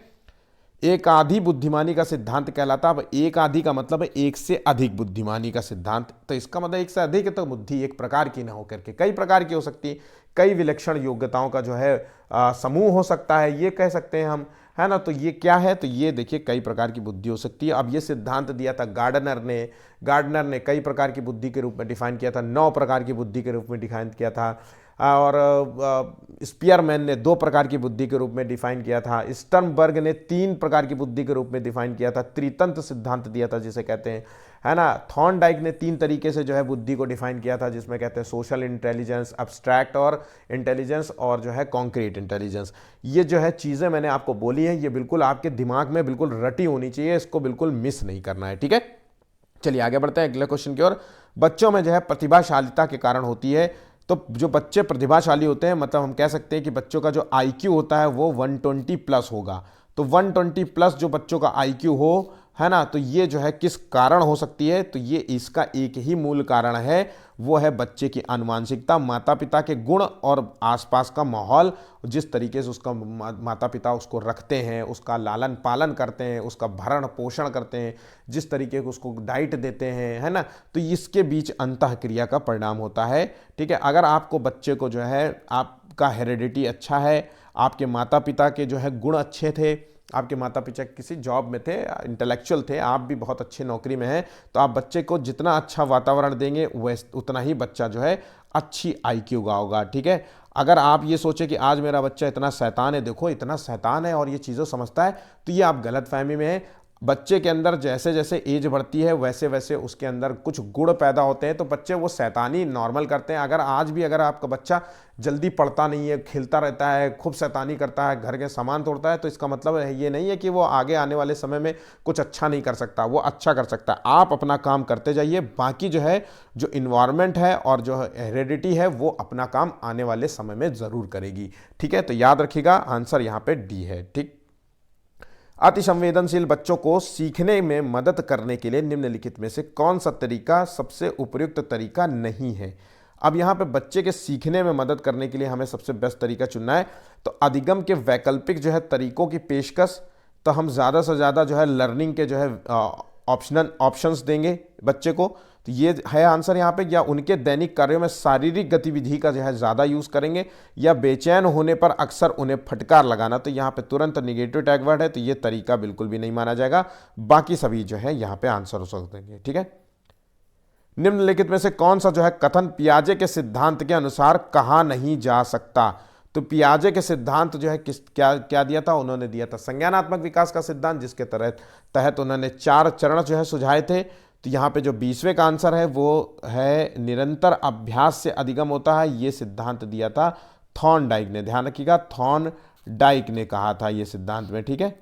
एक आधी बुद्धिमानी का सिद्धांत कहलाता है। अब एक आधी का मतलब है एक से अधिक बुद्धिमानी का सिद्धांत, तो इसका मतलब एक से अधिक है तो बुद्धि एक प्रकार की ना होकर के कई प्रकार की हो सकती है, कई विलक्षण योग्यताओं का जो है समूह हो सकता है, ये कह सकते हैं हम, है ना। तो ये क्या है, तो ये देखिए कई प्रकार की बुद्धि हो सकती है। अब ये सिद्धांत दिया था गार्डनर ने कई प्रकार की बुद्धि के रूप में डिफाइन किया था, 9 प्रकार की बुद्धि के रूप में डिफाइन किया था। और स्पियरमैन ने 2 प्रकार की बुद्धि के रूप में डिफाइन किया था। स्टर्नबर्ग ने 3 प्रकार की बुद्धि के रूप में डिफाइन किया था, त्रितंत्र सिद्धांत दिया था जिसे कहते हैं, है ना। थॉर्नडाइक ने 3 तरीके से जो है बुद्धि को डिफाइन किया था, जिसमें कहते हैं सोशल इंटेलिजेंस, अब्स्ट्रैक्ट और इंटेलिजेंस, और जो है कॉन्क्रीट इंटेलिजेंस। ये जो है चीज़ें मैंने आपको बोली हैं, ये बिल्कुल आपके दिमाग में बिल्कुल रटी होनी चाहिए, इसको बिल्कुल मिस नहीं करना है। ठीक है, चलिए आगे बढ़ते हैं अगले क्वेश्चन की ओर। बच्चों में जो है प्रतिभाशालिता के कारण होती है। तो जो बच्चे प्रतिभाशाली होते हैं, मतलब हम कह सकते हैं कि बच्चों का जो IQ होता है वो 120 प्लस होगा। तो 120 प्लस जो बच्चों का IQ हो, है ना, तो ये जो है किस कारण हो सकती है, तो ये इसका एक ही मूल कारण है, वो है बच्चे की आनुवांशिकता, माता पिता के गुण और आसपास का माहौल, जिस तरीके से उसका माता पिता उसको रखते हैं, उसका लालन पालन करते हैं, उसका भरण पोषण करते हैं, जिस तरीके को उसको डाइट देते हैं, है ना, तो इसके बीच अंतःक्रिया का परिणाम होता है। ठीक है, अगर आपको बच्चे को जो है आपका हेरिडिटी अच्छा है, आपके माता पिता के जो है गुण अच्छे थे, आपके माता पिता किसी जॉब में थे, इंटेलेक्चुअल थे, आप भी बहुत अच्छे नौकरी में हैं, तो आप बच्चे को जितना अच्छा वातावरण देंगे उतना ही बच्चा जो है अच्छी IQ का होगा। ठीक है, अगर आप ये सोचे कि आज मेरा बच्चा इतना शैतान है, देखो इतना शैतान है और ये चीज़ें समझता है, तो ये आप गलतफहमी में हैं। बच्चे के अंदर जैसे जैसे एज बढ़ती है वैसे वैसे उसके अंदर कुछ गुण पैदा होते हैं, तो बच्चे वो शैतानी नॉर्मल करते हैं। अगर आज भी अगर आपका बच्चा जल्दी पढ़ता नहीं है, खेलता रहता है, खूब शैतानी करता है, घर के सामान तोड़ता है, तो इसका मतलब ये नहीं है कि वो आगे आने वाले समय में कुछ अच्छा नहीं कर सकता, वो अच्छा कर सकता है। आप अपना काम करते जाइए, बाकी जो है जो इन्वायरमेंट है और जो हेरिडिटी है वो अपना काम आने वाले समय में ज़रूर करेगी। ठीक है, तो याद रखिएगा आंसर यहाँ पे डी है। ठीक, अति संवेदनशील बच्चों को सीखने में मदद करने के लिए निम्नलिखित में से कौन सा तरीका सबसे उपयुक्त तरीका नहीं है। अब यहाँ पे बच्चे के सीखने में मदद करने के लिए हमें सबसे बेस्ट तरीका चुनना है। तो अधिगम के वैकल्पिक जो है तरीकों की पेशकश, तो हम ज़्यादा से ज़्यादा जो है लर्निंग के जो है ऑप्शंस देंगे बच्चे को, तो ये है आंसर यहाँ पे। या उनके दैनिक कार्यों में शारीरिक गतिविधि का जो है ज़्यादा यूज़ करेंगे, या बेचैन होने पर अक्सर उन्हें फटकार लगाना, तो यहाँ पे तुरंत निगेटिव टैग वर्ड है, तो ये तरीका बिल्कुल भी नहीं माना जाएगा। बाकी सभी जो है यहाँ पे आंसर हो सकते हैं। ठीक है, निम्नलिखित में से कौन सा जो है कथन पियाजे के सिद्धांत के अनुसार कहा नहीं जा सकता। तो पियाजे के सिद्धांत जो है क्या दिया था, उन्होंने दिया था संज्ञानात्मक विकास का सिद्धांत, जिसके तहत उन्होंने 4 चरण जो है सुझाए थे। तो यहाँ पे जो 20वें का आंसर है वो है निरंतर अभ्यास से अधिगम होता है, ये सिद्धांत दिया था थॉर्नडाइक ने। ध्यान रखिएगा, थॉर्नडाइक ने कहा था ये सिद्धांत में। ठीक है,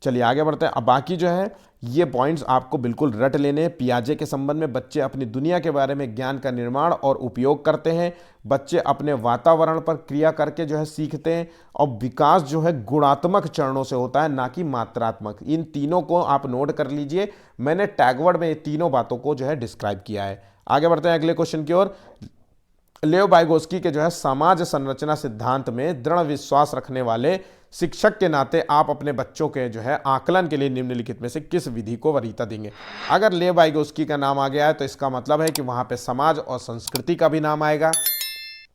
चलिए आगे बढ़ते हैं। अब बाकी जो है ये पॉइंट्स आपको बिल्कुल रट लेने हैं। पियाजे के संबंध में बच्चे अपनी दुनिया के बारे में ज्ञान का निर्माण और उपयोग करते हैं, बच्चे अपने वातावरण पर क्रिया करके जो है सीखते हैं, और विकास जो है गुणात्मक चरणों से होता है, ना कि मात्रात्मक। इन तीनों को आप नोट कर लीजिए, मैंने टैगवर्ड में ये तीनों बातों को जो है डिस्क्राइब किया है। आगे बढ़ते हैं अगले क्वेश्चन की ओर। लेव वाइगोस्की के जो है समाज संरचना सिद्धांत में दृढ़ विश्वास रखने वाले शिक्षक के नाते आप अपने बच्चों के जो है आकलन के लिए निम्नलिखित में से किस विधि को वरीयता देंगे। अगर लेव वाइगोस्की का नाम आ गया है तो इसका मतलब है कि वहां पे समाज और संस्कृति का भी नाम आएगा,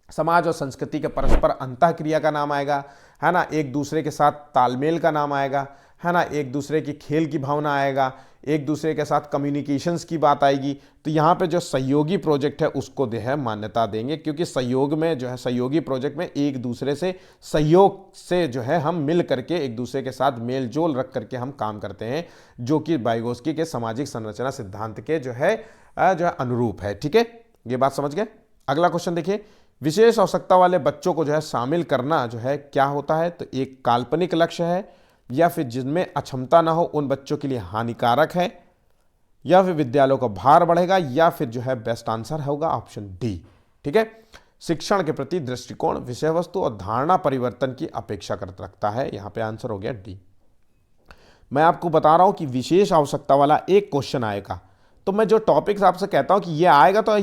समाज और संस्कृति के परस्पर अंतःक्रिया का नाम आएगा, है ना, एक दूसरे के साथ तालमेल का नाम आएगा, है ना, एक दूसरे की खेल की भावना आएगा, एक दूसरे के साथ कम्युनिकेशंस की बात आएगी। तो यहाँ पे जो सहयोगी प्रोजेक्ट है उसको जो है मान्यता देंगे, क्योंकि सहयोग में जो है सहयोगी प्रोजेक्ट में एक दूसरे से सहयोग से जो है हम मिल करके एक दूसरे के साथ मेल जोल रख करके हम काम करते हैं, जो कि वाइगोत्स्की के सामाजिक संरचना सिद्धांत के जो है अनुरूप है। ठीक है, ये बात समझ गए। अगला क्वेश्चन देखिए, विशेष आवश्यकता वाले बच्चों को जो है शामिल करना जो है क्या होता है? तो एक काल्पनिक लक्ष्य है, या फिर जिनमें अक्षमता ना हो उन बच्चों के लिए हानिकारक है, या फिर विद्यालयों का भार बढ़ेगा, या फिर जो है बेस्ट आंसर होगा ऑप्शन डी। ठीक है, शिक्षण के प्रति दृष्टिकोण विषय वस्तु और धारणा परिवर्तन की अपेक्षा कर रखता है। यहां पे आंसर हो गया डी। मैं आपको बता रहा हूं कि विशेष आवश्यकता वाला एक क्वेश्चन आएगा, तो मैं जो टॉपिक्स आपसे कहता हूं कि ये आएगा, तो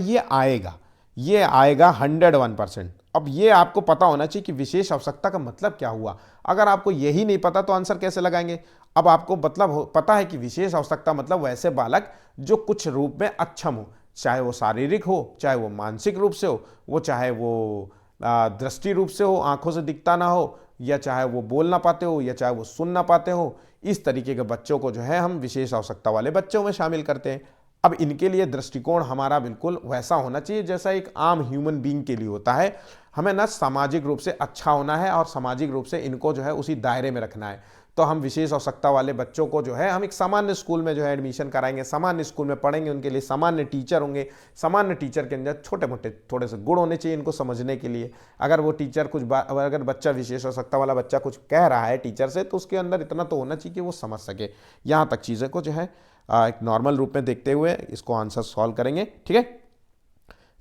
ये आएगा 101%। अब ये आपको पता होना चाहिए कि विशेष आवश्यकता का मतलब क्या हुआ। अगर आपको यही नहीं पता तो आंसर कैसे लगाएंगे? अब आपको मतलब पता है कि विशेष आवश्यकता मतलब वैसे बालक जो कुछ रूप में अक्षम हो, चाहे वो शारीरिक हो, चाहे वो मानसिक रूप से हो, वो चाहे वो दृष्टि रूप से हो, आंखों से दिखता ना हो, या चाहे वो बोल ना पाते हो, या चाहे वो सुन ना पाते हो। इस तरीके के बच्चों को जो है हम विशेष आवश्यकता वाले बच्चों में शामिल करते हैं। अब इनके लिए दृष्टिकोण हमारा बिल्कुल वैसा होना चाहिए जैसा एक आम ह्यूमन बीइंग के लिए होता है। हमें ना सामाजिक रूप से अच्छा होना है और सामाजिक रूप से इनको जो है उसी दायरे में रखना है। तो हम विशेष आवश्यकता वाले बच्चों को जो है हम एक सामान्य स्कूल में जो है एडमिशन कराएंगे, सामान्य स्कूल में पढ़ेंगे, उनके लिए सामान्य टीचर होंगे। सामान्य टीचर के अंदर छोटे मोटे थोड़े से गुण होने चाहिए इनको समझने के लिए। अगर वो टीचर अगर बच्चा विशेष आवश्यकता वाला बच्चा कुछ कह रहा है टीचर से, तो उसके अंदर इतना तो होना चाहिए कि वो समझ सके। यहाँ तक चीज़ें को जो है एक नॉर्मल रूप में देखते हुए इसको आंसर सॉल्व करेंगे। ठीक है,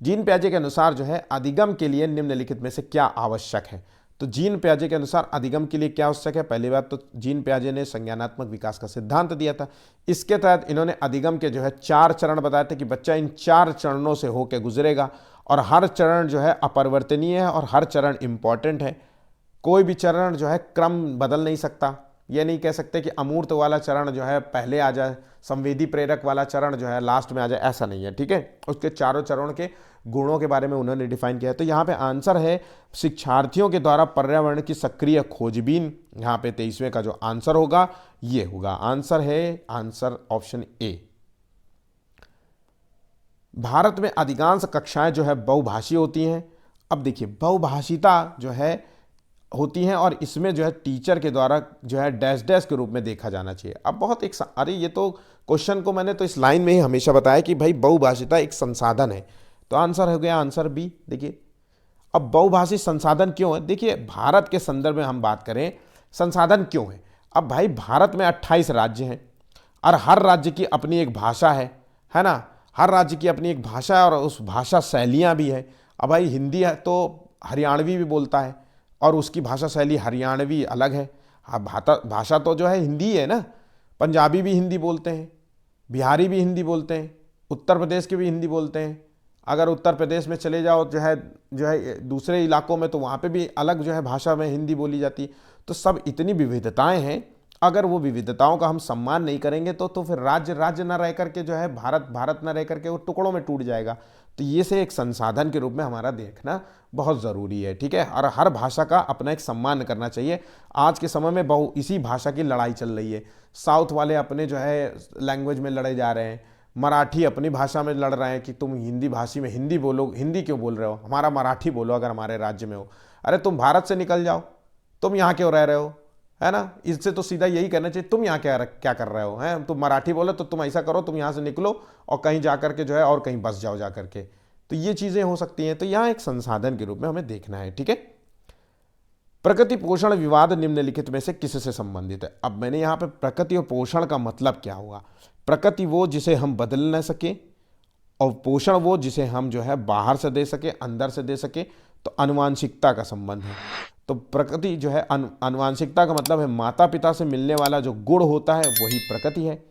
जीन पियाजे के अनुसार जो है अधिगम के लिए निम्नलिखित में से क्या आवश्यक है? तो जीन पियाजे के अनुसार अधिगम के लिए क्या आवश्यक है? पहली बात तो जीन पियाजे ने संज्ञानात्मक विकास का सिद्धांत दिया था। इसके तहत इन्होंने अधिगम के जो है 4 चरण बताए थे कि बच्चा इन 4 चरणों से होकर गुजरेगा, और हर चरण जो है अपरिवर्तनीय है और हर चरण इंपॉर्टेंट है। कोई भी चरण जो है क्रम बदल नहीं सकता। ये नहीं कह सकते कि अमूर्त वाला चरण जो है पहले आ जाए, संवेदी प्रेरक वाला चरण जो है लास्ट में आ जाए, ऐसा नहीं है। ठीक है, उसके चारों चरणों के गुणों के बारे में उन्होंने डिफाइन किया है। तो यहाँ पे आंसर है शिक्षार्थियों के द्वारा पर्यावरण की सक्रिय खोजबीन। यहाँ पे 23वें का जो आंसर होगा ये होगा, आंसर है आंसर ऑप्शन ए। भारत में अधिकांश कक्षाएं जो है बहुभाषी होती हैं। अब देखिए बहुभाषिता जो है होती हैं, और इसमें जो है टीचर के द्वारा जो है डैश डैश के रूप में देखा जाना चाहिए। अब बहुत एक अरे ये तो क्वेश्चन को मैंने तो इस लाइन में ही हमेशा बताया कि भाई बहुभाषिता एक संसाधन है, तो आंसर हो गया आंसर बी। देखिए अब बहुभाषी संसाधन क्यों है? देखिए भारत के संदर्भ में हम बात करें संसाधन क्यों है। अब भाई भारत में 28 राज्य हैं और हर राज्य की अपनी एक भाषा है ना, हर राज्य की अपनी एक भाषा है और उस भाषा शैलियाँ भी है। अब भाई हिंदी है तो हरियाणवी भी बोलता है और उसकी भाषा शैली हरियाणवी अलग है। हाँ भाषा तो जो है हिंदी है ना, पंजाबी भी हिंदी बोलते हैं, बिहारी भी हिंदी बोलते हैं, उत्तर प्रदेश के भी हिंदी बोलते हैं। अगर उत्तर प्रदेश में चले जाओ जो है दूसरे इलाकों में, तो वहाँ पे भी अलग जो है भाषा में हिंदी बोली जाती। तो सब इतनी विविधताएं हैं, अगर वो विविधताओं का हम सम्मान नहीं करेंगे तो फिर राज्य ना रह करके जो है भारत ना रह करके वो टुकड़ों में टूट जाएगा। तो ये से एक संसाधन के रूप में हमारा देखना बहुत ज़रूरी है। ठीक है, और हर भाषा का अपना एक सम्मान करना चाहिए। आज के समय में इसी भाषा की लड़ाई चल रही है। साउथ वाले अपने जो है लैंग्वेज में लड़े जा रहे हैं, मराठी अपनी भाषा में लड़ रहे हैं कि तुम हिंदी भाषी में हिंदी बोलो, हिंदी क्यों बोल रहे हो, हमारा मराठी बोलो अगर हमारे राज्य में हो। अरे तुम भारत से निकल जाओ, तुम यहाँ क्यों रह रहे हो, है ना। इससे तो सीधा यही कहना चाहिए, तुम यहाँ क्या कर रहे हो, हैं तुम मराठी बोलो तो तुम ऐसा करो, तुम यहाँ से निकलो और कहीं जा करके जो है और कहीं बस जाओ जा करके। तो ये चीज़ें हो सकती हैं। तो यहाँ एक संसाधन के रूप में हमें देखना है। ठीक है, प्रकृति पोषण विवाद निम्नलिखित में से किससे संबंधित है? अब मैंने यहाँ पे प्रकृति और पोषण का मतलब क्या हुआ। प्रकृति वो जिसे हम बदल न सके, और पोषण वो जिसे हम जो है बाहर से दे सके, अंदर से दे सके। तो आनुवांशिकता का संबंध है। तो प्रकृति जो है आनुवांशिकता का मतलब है माता पिता से मिलने वाला जो गुण होता है वही प्रकृति है,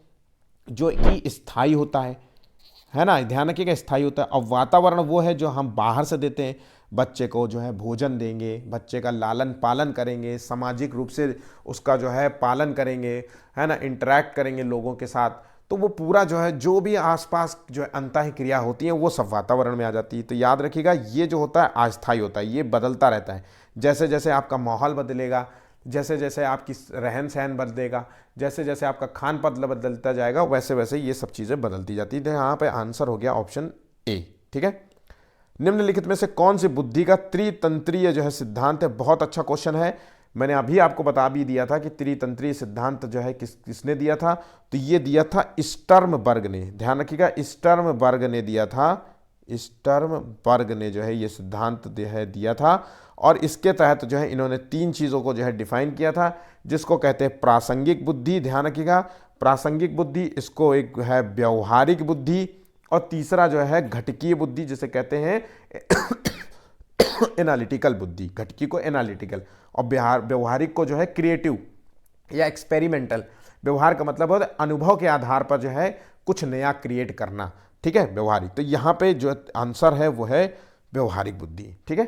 जो कि स्थायी होता है ना, ध्यान रखिएगा स्थायी होता है। अब वातावरण वो है जो हम बाहर से देते हैं। बच्चे को जो है भोजन देंगे, बच्चे का लालन पालन करेंगे, सामाजिक रूप से उसका जो है पालन करेंगे, है ना, इंटरेक्ट करेंगे लोगों के साथ। तो वो पूरा जो है जो भी आसपास जो है अंतः क्रिया होती है वो सब वातावरण में आ जाती है। तो याद रखिएगा ये जो होता है अस्थायी होता है, ये बदलता रहता है। जैसे जैसे आपका माहौल बदलेगा, जैसे जैसे आपकी रहन सहन बदलेगा, जैसे जैसे आपका खान पान बदलता जाएगा, वैसे वैसे ये सब चीज़ें बदलती जाती है। तो यहाँ पे आंसर हो गया ऑप्शन ए। ठीक है, निम्नलिखित में से कौन सी बुद्धि का त्रितंत्रीय जो है सिद्धांत है? बहुत अच्छा क्वेश्चन है। मैंने अभी आपको बता भी दिया था कि त्रितंत्रीय सिद्धांत जो है किसने दिया था, तो ये दिया था स्टर्नबर्ग ने। ध्यान रखिएगा, स्टर्नबर्ग ने दिया था। स्टर्नबर्ग ने जो है ये सिद्धांत दिया था, और इसके तहत जो है इन्होंने 3 चीज़ों को जो है डिफाइन किया था, जिसको कहते हैं प्रासंगिक बुद्धि। ध्यान रखिएगा, प्रासंगिक बुद्धि, इसको एक है व्यवहारिक बुद्धि, और तीसरा जो है घटकीय बुद्धि, जिसे कहते हैं एनालिटिकल बुद्धि। घटकी को एनालिटिकल, और व्यवहारिक को जो है क्रिएटिव या एक्सपेरिमेंटल। व्यवहार का मतलब होता है अनुभव के आधार पर जो है कुछ नया क्रिएट करना। ठीक है, व्यवहारिक। तो यहाँ पे जो आंसर है वो है व्यवहारिक बुद्धि। ठीक है,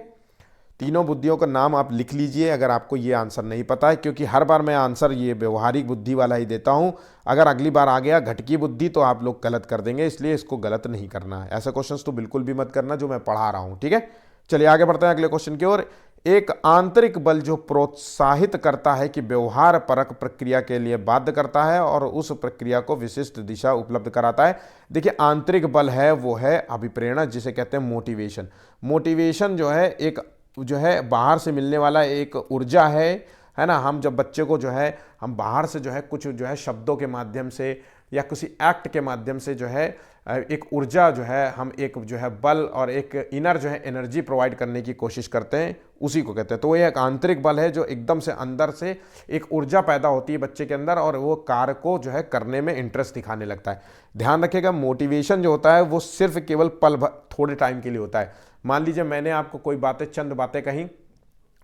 तीनों बुद्धियों का नाम आप लिख लीजिए अगर आपको ये आंसर नहीं पता है, क्योंकि हर बार मैं आंसर ये व्यवहारिक बुद्धि वाला ही देता हूँ। अगर अगली बार आ गया घटकी बुद्धि तो आप लोग गलत कर देंगे, इसलिए इसको गलत नहीं करना है। ऐसे क्वेश्चंस तो बिल्कुल भी मत करना जो मैं पढ़ा रहा हूँ। ठीक है, चलिए आगे बढ़ते हैं अगले क्वेश्चन की ओर। एक आंतरिक बल जो प्रोत्साहित करता है कि व्यवहार परक प्रक्रिया के लिए बाध्य करता है और उस प्रक्रिया को विशिष्ट दिशा उपलब्ध कराता है। देखिए, आंतरिक बल है वो है अभिप्रेरणा, जिसे कहते हैं मोटिवेशन। मोटिवेशन जो है एक जो है बाहर से मिलने वाला एक ऊर्जा है ना। हम जब बच्चे को जो है हम बाहर से जो है कुछ जो है शब्दों के माध्यम से या किसी एक्ट के माध्यम से जो है एक ऊर्जा जो है हम एक जो है बल और एक इनर जो है एनर्जी प्रोवाइड करने की कोशिश करते हैं, उसी को कहते हैं। तो वो एक आंतरिक बल है जो एकदम से अंदर से एक ऊर्जा पैदा होती है बच्चे के अंदर, और वो कार्य को जो है करने में इंटरेस्ट दिखाने लगता है। ध्यान रखिएगा, मोटिवेशन जो होता है वो सिर्फ केवल पल भर थोड़े टाइम के लिए होता है। मान लीजिए मैंने आपको कोई बातें चंद बातें कही,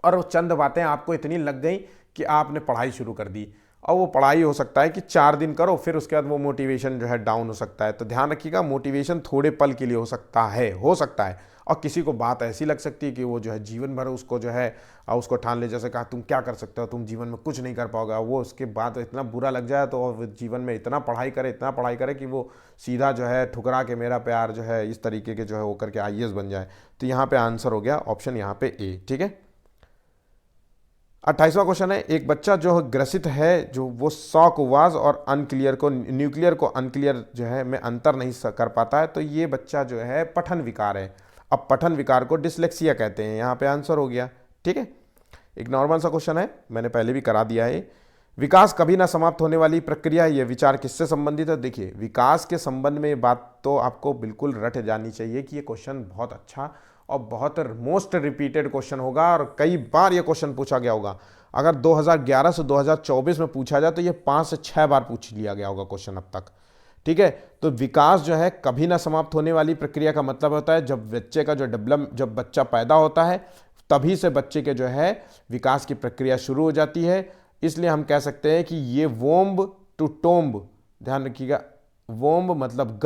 और वो चंद बातें आपको इतनी लग गई कि आपने पढ़ाई शुरू कर दी, और वो पढ़ाई हो सकता है कि 4 दिन करो, फिर उसके बाद वो मोटिवेशन जो है डाउन हो सकता है। तो ध्यान रखिएगा, मोटिवेशन थोड़े पल के लिए हो सकता है, और किसी को बात ऐसी लग सकती है कि वो जो है जीवन भर उसको जो है उसको ठान ले। जैसे कहा तुम क्या कर सकते हो, तुम जीवन में कुछ नहीं कर पाओगे, वो उसके बाद इतना बुरा लग जाए तो जीवन में इतना पढ़ाई करे कि वो सीधा जो है ठुकरा के मेरा प्यार जो है इस तरीके के जो है होकर के IAS बन जाए। तो यहाँ पे आंसर हो गया ऑप्शन यहाँ पे ए। ठीक है, 28वां क्वेश्चन है, एक बच्चा जो ग्रसित है जो वो शॉक वाज और न्यूक्लियर को अनक्लियर जो है में अंतर नहीं कर पाता है, तो ये बच्चा जो है पठन विकार है। अब पठन विकार को डिसलेक्सिया कहते हैं। यहाँ पे आंसर हो गया। ठीक है, एक नॉर्मल सा क्वेश्चन है, मैंने पहले भी करा दिया है। विकास कभी ना समाप्त होने वाली प्रक्रिया, ये विचार किससे संबंधित है? देखिए, विकास के संबंध में ये बात तो आपको बिल्कुल रट जानी चाहिए कि ये क्वेश्चन बहुत अच्छा और बहुत मोस्ट रिपीटेड क्वेश्चन होगा, और कई बार ये क्वेश्चन पूछा गया होगा। अगर 2011 से 2024 में पूछा जाए तो ये 5 से 6 बार पूछ लिया गया होगा क्वेश्चन अब तक। ठीक है, तो विकास जो है कभी ना समाप्त होने वाली प्रक्रिया का मतलब होता है जब बच्चे का जो जब बच्चा पैदा होता है तभी से बच्चे के जो है विकास की प्रक्रिया शुरू हो जाती है। इसलिए हम कह सकते हैं कि ये वोम्ब टू टोम्ब, ध्यान रखिएगा, वोम्ब मतलब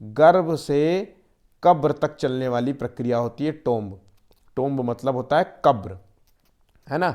गर्भ से कब्र तक चलने वाली प्रक्रिया होती है टोम्ब मतलब होता है कब्र, है ना।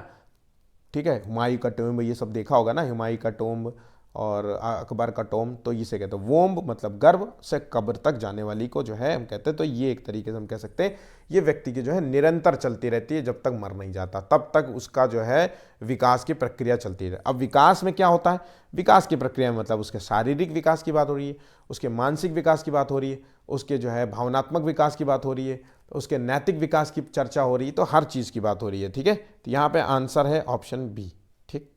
ठीक है, हुमायूं का टोम्ब ये सब देखा होगा ना, हुमायूं का टोम्ब और अकबर का टोम्ब, तो इसे कहते हैं वोम्ब मतलब गर्भ से कब्र तक जाने वाली को जो है हम कहते हैं। तो ये एक तरीके से हम कह सकते हैं ये व्यक्ति की जो है निरंतर चलती रहती है, जब तक मर नहीं जाता तब तक उसका जो है विकास की प्रक्रिया चलती रहे। अब विकास में क्या होता है? विकास की प्रक्रिया में मतलब उसके शारीरिक विकास की बात हो रही है, उसके मानसिक विकास की बात हो रही है, उसके जो है भावनात्मक विकास की बात हो रही है, उसके नैतिक विकास की चर्चा हो रही है, तो हर चीज़ की बात हो रही है। ठीक है, तो यहाँ पे आंसर है ऑप्शन बी। ठीक,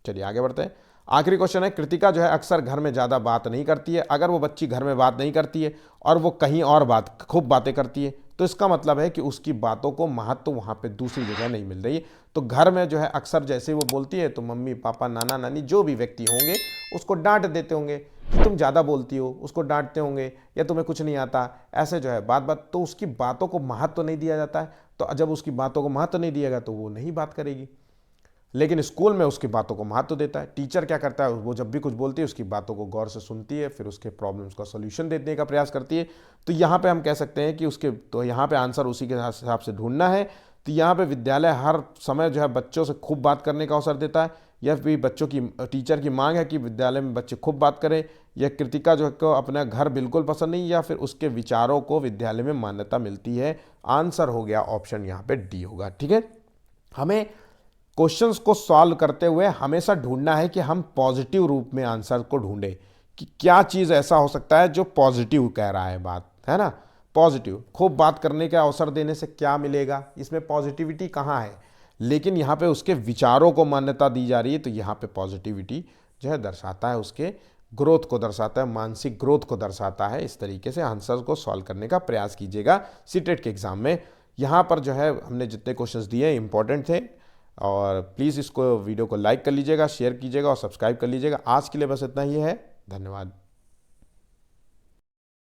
चलिए आगे बढ़ते हैं। आखिरी क्वेश्चन है, कृतिका जो है अक्सर घर में ज़्यादा बात नहीं करती है। अगर वो बच्ची घर में बात नहीं करती है और वो कहीं और खूब बातें करती है, तो इसका मतलब है कि उसकी बातों को महत्व वहाँ पे दूसरी जगह नहीं मिल रही है। तो घर में जो है अक्सर जैसे वो बोलती है तो मम्मी पापा नाना नानी जो भी व्यक्ति होंगे उसको डांट देते होंगे कि तुम ज़्यादा बोलती हो, उसको डांटते होंगे या तुम्हें कुछ नहीं आता, ऐसे जो है बात तो उसकी बातों को महत्व नहीं दिया जाता है। तो जब उसकी बातों को महत्व नहीं दिएगा तो वो नहीं बात करेगी। लेकिन स्कूल में उसकी बातों को महत्व देता है। टीचर क्या करता है, वो जब भी कुछ बोलती है उसकी बातों को गौर से सुनती है, फिर उसके प्रॉब्लम्स का सॉल्यूशन देने का प्रयास करती है। तो यहाँ पे हम कह सकते हैं कि तो यहाँ पे आंसर उसी के हिसाब से ढूंढना है। तो यहाँ पे विद्यालय हर समय जो है बच्चों से खूब बात करने का अवसर देता है, या फिर बच्चों की टीचर की मांग है कि विद्यालय में बच्चे खूब बात करें, या कृतिका जो है अपना घर बिल्कुल पसंद नहीं, या फिर उसके विचारों को विद्यालय में मान्यता मिलती है। आंसर हो गया ऑप्शन यहाँ पे डी होगा। ठीक है, हमें क्वेश्चंस को सॉल्व करते हुए हमेशा ढूंढना है कि हम पॉजिटिव रूप में आंसर को ढूंढें कि क्या चीज़ ऐसा हो सकता है जो पॉजिटिव कह रहा है बात, है ना। पॉजिटिव, खूब बात करने का अवसर देने से क्या मिलेगा, इसमें पॉजिटिविटी कहाँ है, लेकिन यहाँ पे उसके विचारों को मान्यता दी जा रही है, तो यहाँ पे पॉजिटिविटी जो है दर्शाता है, उसके ग्रोथ को दर्शाता है, मानसिक ग्रोथ को दर्शाता है। इस तरीके से आंसर को सॉल्व करने का प्रयास कीजिएगा सीटेट के एग्ज़ाम में। यहाँ पर जो है हमने जितने क्वेश्चंस दिए इंपॉर्टेंट थे, और प्लीज़ इसको वीडियो को लाइक कर लीजिएगा, शेयर कीजिएगा और सब्सक्राइब कर लीजिएगा। आज के लिए बस इतना ही है, धन्यवाद।